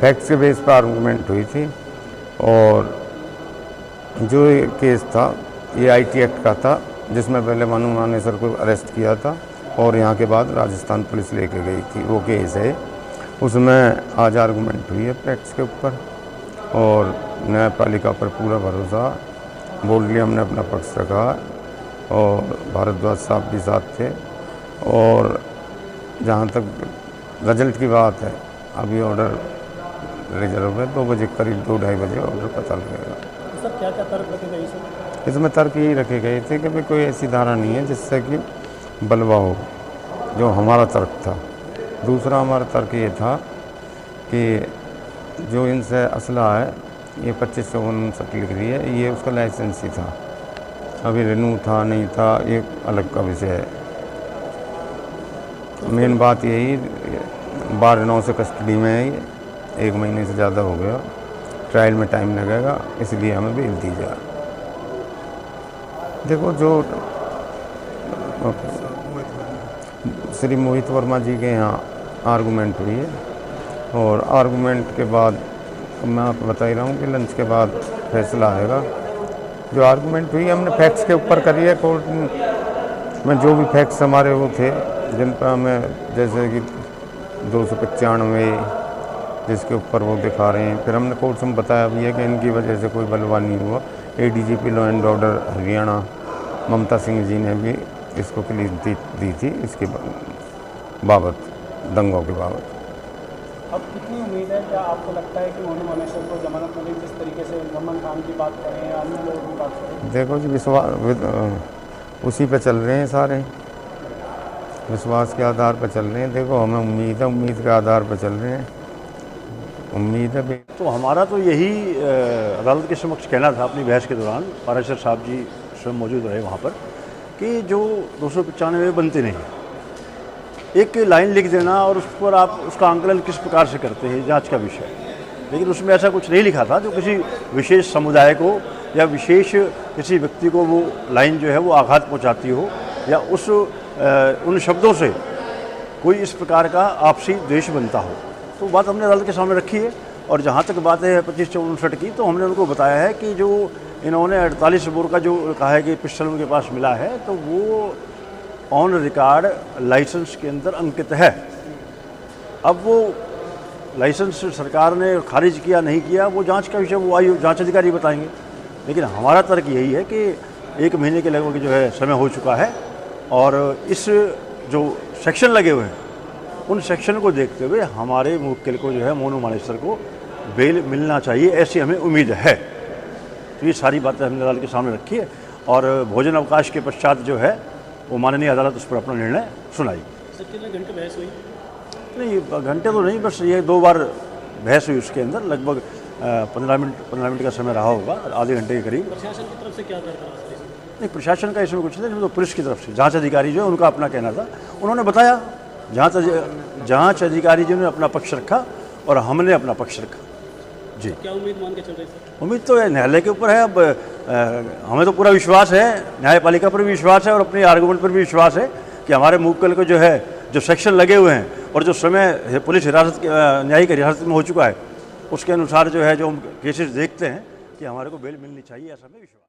Facts के base पर argument हुई थी। और जो ये केस था ये आईटी एक्ट का था, जिसमें पहले मनु मानेसर को अरेस्ट किया था और यहाँ के बाद राजस्थान पुलिस लेके गई थी। वो केस है, उसमें आज आर्गूमेंट हुई है फैक्ट्स के ऊपर और न्यायपालिका पर पूरा भरोसा। बोल्डली हमने अपना पक्ष रखा और भारद्वाज साहब भी साथ थे। और जहाँ तक रिजल्ट की बात है, अभी ऑर्डर रिजर्व है, 2 बजे करीब 2-2:30 बजे ऑर्डर पता लगेगा। सर क्या क्या तर्क रखे गए इसमें? इसमें तर्क यही रखे गए थे कि भाई कोई ऐसी धारा नहीं है जिससे कि बलवा हो, जो हमारा तर्क था। दूसरा हमारा तर्क ये था कि जो इनसे असला है ये 2559 लिख रही है, ये उसका लाइसेंस ही था, अभी रिन्यू था नहीं था ये अलग का विषय है। मेन बात यही 12/9 से कस्टडी में है, ये 1 महीने से ज़्यादा हो गया, ट्रायल में टाइम लगेगा, इसलिए हमें बेल दी जाए। देखो जो श्री मोहित वर्मा जी के यहाँ आर्गूमेंट हुई है और आर्गूमेंट के बाद मैं आपको बता ही रहा हूँ कि लंच के बाद फैसला आएगा। जो आर्गूमेंट हुई हमने फैक्ट्स के ऊपर करी है। कोर्ट में जो भी फैक्ट्स हमारे वो थे जिन पर हमें, जैसे कि 295 जिसके ऊपर वो दिखा रहे हैं, फिर हमने कोर्ट में बताया भी है कि इनकी वजह से कोई बलवा नहीं हुआ। ADGP law and order Haryana Mamta Singh ji ने भी इसको क्लीन दी थी इसके बाबत, दंगों के बाबत। अब कितनी उम्मीद है, क्या आपको लगता है कि मनु मानेसर को जमानत मिलेगी जिस तरीके से मोहम्मद खान की बात करें या अन्य लोगों की बात करें? देखो जी, विश्वास उसी पे चल रहे हैं, सारे विश्वास के आधार पर चल रहे हैं। देखो हमें उम्मीद है, उम्मीद के आधार पर चल रहे हैं, उम्मीद है। तो हमारा तो यही अदालत के समक्ष कहना था अपनी बहस के दौरान, पाराशर साहब जी स्वयं मौजूद रहे वहाँ पर, कि जो 295 बनते नहीं, एक लाइन लिख देना और उस पर आप उसका आंकलन किस प्रकार से करते हैं, जांच का विषय। लेकिन उसमें ऐसा कुछ नहीं लिखा था जो किसी विशेष समुदाय को या विशेष किसी व्यक्ति को वो लाइन जो है वो आघात पहुंचाती हो या उन शब्दों से कोई इस प्रकार का आपसी द्वेष बनता हो। तो बात हमने अदालत के सामने रखी है। और जहाँ तक बात है 2559 की, तो हमने उनको बताया है कि जो इन्होंने 48 बोर का जो कहा है कि पिस्टल उनके पास मिला है, तो वो ऑन रिकॉर्ड लाइसेंस के अंदर अंकित है। अब वो लाइसेंस सरकार ने खारिज किया नहीं किया, वो जांच का विषय, वो जांच अधिकारी बताएंगे। लेकिन हमारा तर्क यही है कि 1 महीने के लगभग जो है समय हो चुका है और इस जो सेक्शन लगे हुए हैं उन सेक्शन को देखते हुए हमारे मुवक्किल को जो है मनु मानेसर को बेल मिलना चाहिए, ऐसी हमें उम्मीद है। तो ये सारी बातें हमने अदालत के सामने रखी है और भोजन अवकाश के पश्चात जो है वो माननीय अदालत उस पर अपना निर्णय सुनाई। सर कितने घंटे बहस हुई? नहीं, घंटे तो नहीं, बस ये 2 बार बहस हुई। उसके अंदर लगभग 15 मिनट का समय रहा होगा, आधे घंटे के करीब। प्रशासन की तरफ से क्या करता? नहीं, प्रशासन का इसमें कुछ नहीं, इसमें तो पुलिस की तरफ से जांच अधिकारी जो है उनका अपना कहना था, उन्होंने बताया। जांच अधिकारी जी ने अपना पक्ष रखा और हमने अपना पक्ष रखा। जी, क्या उम्मीद मान के चल रही सर? उम्मीद तो न्यायालय के ऊपर है। अब हमें तो पूरा विश्वास है, न्यायपालिका पर भी विश्वास है और अपने आर्गूमेंट पर भी विश्वास है कि हमारे मुवक्किल को जो है जो सेक्शन लगे हुए हैं और जो समय पुलिस हिरासत न्यायिक हिरासत में हो चुका है, उसके अनुसार जो है जो हम केसेस देखते हैं कि हमारे को बेल मिलनी चाहिए, ऐसा हमें विश्वास।